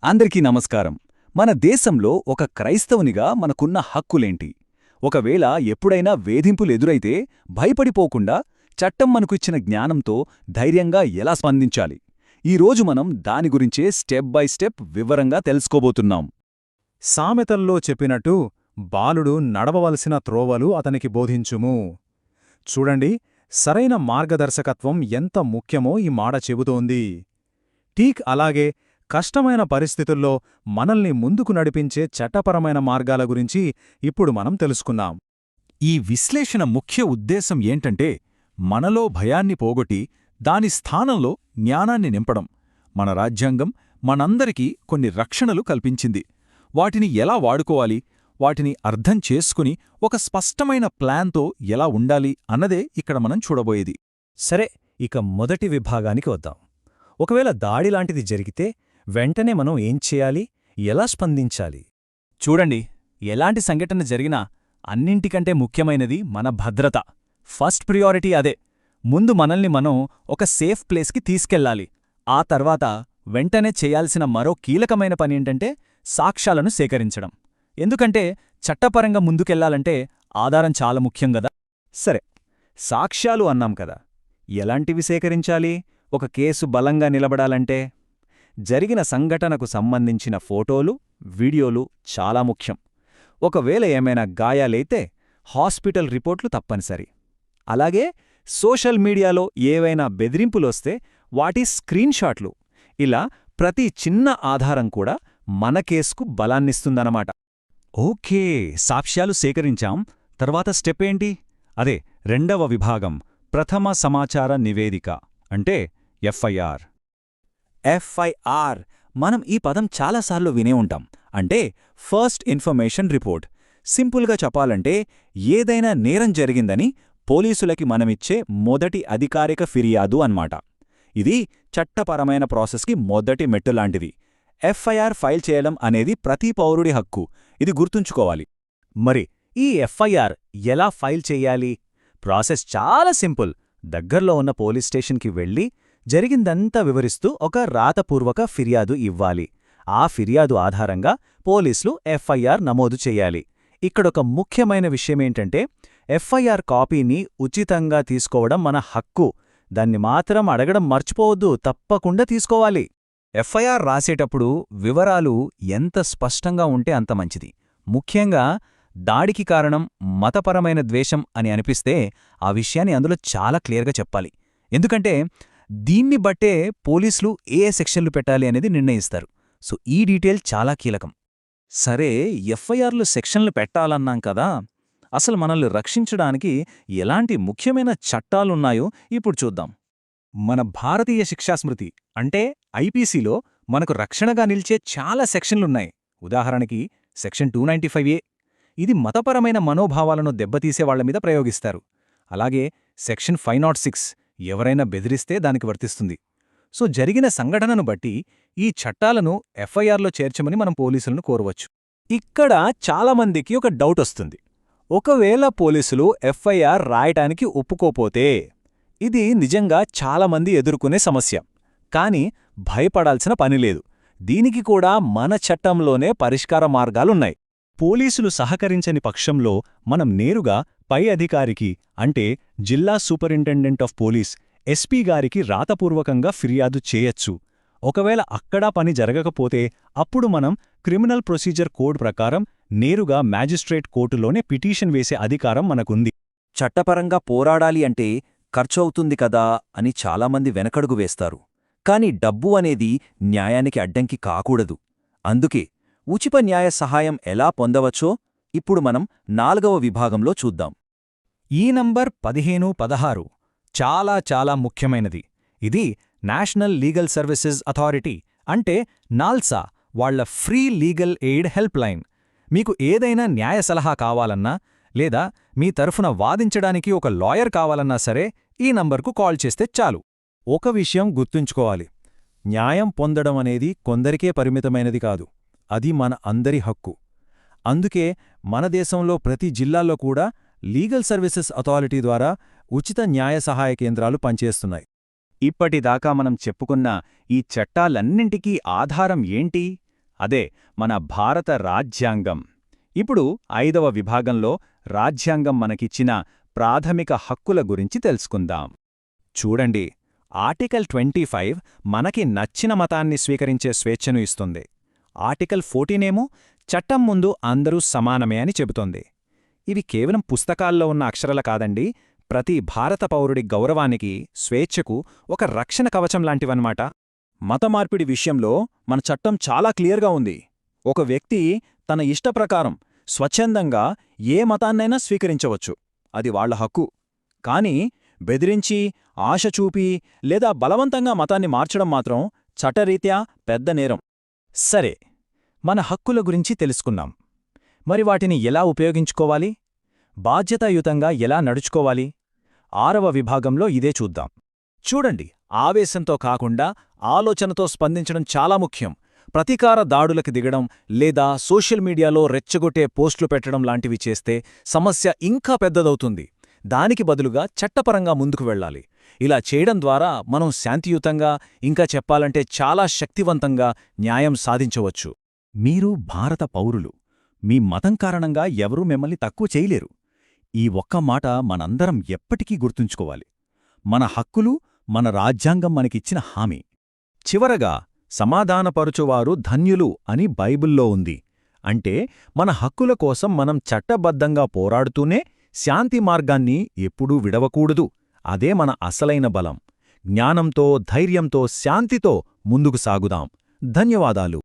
అందరికీ నమస్కారం. మన దేశంలో ఒక క్రైస్తవునిగా మనకున్న హక్కులేంటి? ఒకవేళ ఎప్పుడైనా వేధింపులెదురైతే భయపడిపోకుండా చట్టం మనకు ఇచ్చిన జ్ఞానంతో ధైర్యంగా ఎలా స్పందించాలి? ఈరోజు మనం దాని గురించే స్టెప్ బై స్టెప్ వివరంగా తెలుసుకోబోతున్నాం. సామెతల్లో చెప్పినట్టు బాలుడు నడవవలసిన త్రోవలు అతనికి బోధించుము. చూడండి, సరైన మార్గదర్శకత్వం ఎంత ముఖ్యమో ఈ మాట చెబుతోంది. అలాగే కష్టమైన పరిస్థితుల్లో మనల్ని ముందుకు నడిపించే చట్టపరమైన మార్గాల గురించి ఇప్పుడు మనం తెలుసుకుందాం. ఈ విశ్లేషణ ముఖ్య ఉద్దేశం ఏంటంటే, మనలో భయాన్ని పోగొట్టి దాని స్థానంలో జ్ఞానాన్ని నింపడం. మన రాజ్యాంగం మనందరికీ కొన్ని రక్షణలు కల్పించింది. వాటిని ఎలా వాడుకోవాలి, వాటిని అర్థం చేసుకుని ఒక స్పష్టమైన ప్లాన్తో ఎలా ఉండాలి అన్నదే ఇక్కడ మనం చూడబోయేది. సరే, ఇక మొదటి విభాగానికి వద్దాం. ఒకవేళ దాడిలాంటిది జరిగితే వెంటనే మనం ఏం చేయాలి, ఎలా స్పందించాలి? చూడండి, ఎలాంటి సంఘటన జరిగినా అన్నింటికంటే ముఖ్యమైనది మన భద్రత. ఫస్ట్ ప్రియారిటీ అదే. ముందు మనల్ని మనం ఒక సేఫ్ ప్లేస్కి తీసుకెళ్లాలి. ఆ తర్వాత వెంటనే చేయాల్సిన మరో కీలకమైన పనేంటంటే సాక్ష్యాలను సేకరించడం. ఎందుకంటే చట్టపరంగా ముందుకెళ్లాలంటే ఆధారం చాలా ముఖ్యం గదా. సరే, సాక్ష్యాలు అన్నాం కదా, ఎలాంటివి సేకరించాలి? ఒక కేసు బలంగా నిలబడాలంటే జరిగిన సంఘటనకు సంబంధించిన ఫోటోలు, వీడియోలు చాలా ముఖ్యం. ఒకవేళ ఏమైనా గాయాలైతే హాస్పిటల్ రిపోర్ట్లు తప్పనిసరి. అలాగే సోషల్ మీడియాలో ఏవైనా బెదిరింపులొస్తే వాటి స్క్రీన్షాట్లు. ఇలా ప్రతి చిన్న ఆధారం కూడా మన కేసుకు బలాన్నిస్తుందన్నమాట. ఓకే, సాక్ష్యాలు సేకరించాం. తర్వాత స్టెప్ ఏంటి? అదే రెండవ విభాగం, ప్రథమ సమాచార నివేదిక, అంటే ఎఫ్ఐఆర్. ఎఫ్ఐఆర్ మనం ఈ పదం చాలాసార్లు వినే ఉంటాం. అంటే ఫస్ట్ ఇన్ఫర్మేషన్ రిపోర్ట్. సింపుల్గా చెప్పాలంటే ఏదైనా నేరం జరిగిందని పోలీసులకి మనమిచ్చే మొదటి అధికారిక ఫిర్యాదు అన్నమాట. ఇది చట్టపరమైన ప్రాసెస్కి మొదటి మెట్టులాంటిది. ఎఫ్ఐఆర్ ఫైల్ చేయడం అనేది ప్రతి పౌరుడి హక్కు. ఇది గుర్తుంచుకోవాలి. మరి ఈ ఎఫ్ఐఆర్ ఎలా ఫైల్ చెయ్యాలి? ప్రాసెస్ చాలా సింపుల్. దగ్గర్లో ఉన్న పోలీస్ స్టేషన్కి వెళ్ళి జరిగిందంతా వివరిస్తూ ఒక రాతపూర్వక ఫిర్యాదు ఇవ్వాలి. ఆ ఫిర్యాదు ఆధారంగా పోలీసులు ఎఫ్ఐఆర్ నమోదు చెయ్యాలి. ఇక్కడొక ముఖ్యమైన విషయమేంటంటే, ఎఫ్ఐఆర్ కాపీని ఉచితంగా తీసుకోవడం మన హక్కు. దాన్ని మాత్రం అడగడం మర్చిపోవద్దు, తప్పకుండా తీసుకోవాలి. ఎఫ్ఐఆర్ రాసేటప్పుడు వివరాలు ఎంత స్పష్టంగా ఉంటే అంత మంచిది. ముఖ్యంగా దాడికి కారణం మతపరమైన ద్వేషం అని అనిపిస్తే ఆ విషయాన్ని అందులో చాలా క్లియర్గా చెప్పాలి. ఎందుకంటే దీన్ని బట్టే పోలీసులు ఏ సెక్షన్లు పెట్టాలి అనేది నిర్ణయిస్తారు. సో ఈ డీటెయిల్ చాలా కీలకం. సరే, ఎఫ్ఐఆర్లు సెక్షన్లు పెట్టాలన్నాం కదా, అసలు మనల్ని రక్షించడానికి ఎలాంటి ముఖ్యమైన చట్టాలున్నాయో ఇప్పుడు చూద్దాం. మన భారతీయ శిక్షాస్మృతి అంటే ఐపీసీలో మనకు రక్షణగా నిలిచే చాలా సెక్షన్లున్నాయి. ఉదాహరణకి సెక్షన్ 295A. ఇది మతపరమైన మనోభావాలను దెబ్బతీసే వాళ్ల మీద ప్రయోగిస్తారు. అలాగే సెక్షన్ 506 ఎవరైనా బెదిరిస్తే దానికి వర్తిస్తుంది. సో జరిగిన సంఘటనను బట్టి ఈ చట్టాలను ఎఫ్ఐఆర్లో చేర్చమని మనం పోలీసులను కోరవచ్చు. ఇక్కడ చాలామందికి ఒక డౌట్ వస్తుంది. ఒకవేళ పోలీసులు ఎఫ్ఐఆర్ రాయటానికి ఒప్పుకోపోతే? ఇది నిజంగా చాలామంది ఎదుర్కొనే సమస్య. కానీ భయపడాల్సిన పనిలేదు. దీనికి కూడా మన చట్టంలోనే పరిష్కార మార్గాలున్నాయి. పోలీసులు సహకరించని పక్షంలో మనం నేరుగా పై అధికారికి, అంటే జిల్లా సూపరింటెండెంట్ ఆఫ్ పోలీస్ ఎస్పీ గారికి రాతపూర్వకంగా ఫిర్యాదు చేయొచ్చు. ఒకవేళ అక్కడా పని జరగకపోతే అప్పుడు మనం క్రిమినల్ ప్రొసీజర్ కోడ్ ప్రకారం నేరుగా మ్యాజిస్ట్రేట్ కోర్టులోనే పిటిషన్ వేసే అధికారం మనకుంది. చట్టపరంగా పోరాడాలి అంటే ఖర్చవుతుంది కదా అని చాలామంది వెనకడుగు వేస్తారు. కాని డబ్బు అనేది న్యాయానికి అడ్డంకి కాకూడదు. అందుకే ఉచిత న్యాయ సహాయం ఎలా పొందవచ్చో ఇప్పుడు మనం 4వ విభాగంలో చూద్దాం. ఈ నంబర్ 15-16 చాలా చాలా ముఖ్యమైనది. ఇది నేషనల్ లీగల్ సర్వీసెస్ అథారిటీ, అంటే నాల్సా వాళ్ల free legal aid help line. మీకు ఏదైనా న్యాయ సలహా కావాలన్నా లేదా మీ తరఫున వాదించడానికి ఒక లాయర్ కావాలన్నా సరే ఈ నంబర్కు కాల్ చేస్తే చాలు. ఒక విషయం గుర్తుంచుకోవాలి, న్యాయం పొందడం అనేది కొందరికే పరిమితమైనది కాదు. అది మన అందరి హక్కు. అందుకే మన దేశంలో ప్రతి జిల్లాల్లో కూడా లీగల్ సర్వీసెస్ అథారిటీ ద్వారా ఉచిత న్యాయ సహాయ కేంద్రాలు పనిచేస్తున్నాయి. ఇప్పటిదాకా మనం చెప్పుకున్న ఈ చట్టాలన్నింటికీ ఆధారం ఏంటి? అదే మన భారత రాజ్యాంగం. ఇప్పుడు 5వ విభాగంలో రాజ్యాంగం మనకిచ్చిన ప్రాథమిక హక్కుల గురించి తెలుసుకుందాం. చూడండి, ఆర్టికల్ 25 మనకి నచ్చిన మతాన్ని స్వీకరించే స్వేచ్ఛను ఇస్తుంది. ఆర్టికల్ 14 ఏమో చట్టం ముందు అందరూ సమానమే అని చెబుతోంది. ఇవి కేవలం పుస్తకాల్లో ఉన్న అక్షరాలు కాదండి, ప్రతి భారత పౌరుడి గౌరవానికి, స్వేచ్ఛకు ఒక రక్షణ కవచం లాంటివన్నమాట. మతమార్పిడి విషయంలో మన చట్టం చాలా క్లియర్గా ఉంది. ఒక వ్యక్తి తన ఇష్టప్రకారం స్వచ్ఛందంగా ఏ మతాన్నైనా స్వీకరించవచ్చు, అది వాళ్ల హక్కు. కాని బెదిరించి, ఆశ చూపి లేదా బలవంతంగా మతాన్ని మార్చడం మాత్రం చట్టరీత్యా పెద్ద నేరం. సరే, మన హక్కుల గురించి తెలుసుకున్నాం. మరి వాటిని ఎలా ఉపయోగించుకోవాలి? బాధ్యతాయుతంగా ఎలా నడుచుకోవాలి? 6వ విభాగంలో ఇదే చూద్దాం. చూడండి, ఆవేశంతో కాకుండా ఆలోచనతో స్పందించడం చాలా ముఖ్యం. ప్రతీకార దాడులకు దిగడం లేదా సోషల్ మీడియాలో రెచ్చగొట్టే పోస్టులు పెట్టడం లాంటివి చేస్తే సమస్య ఇంకా పెద్దదవుతుంది. దానికి బదులుగా చట్టపరంగా ముందుకు వెళ్ళాలి. ఇలా చేయడం ద్వారా మనం శాంతియుతంగా, ఇంకా చెప్పాలంటే చాలా శక్తివంతంగా న్యాయం సాధించవచ్చు. మీరు భారత పౌరులు. మీ మతం కారణంగా ఎవరూ మిమ్మల్ని తక్కువ చేయలేరు. ఈ ఒక్క మాట మనందరం ఎప్పటికీ గుర్తుంచుకోవాలి. మన హక్కులు, మన రాజ్యాంగం మనకిచ్చిన హామీ. చివరగా, సమాధానపరుచువారు ధన్యులు అని బైబిల్లో ఉంది. అంటే మన హక్కుల కోసం మనం చట్టబద్ధంగా పోరాడుతూనే శాంతి మార్గాన్ని ఎప్పుడూ విడవకూడదు. అదే మన అసలైన బలం. జ్ఞానంతో, ధైర్యంతో, శాంతితో ముందుకు సాగుదాం. ధన్యవాదాలు.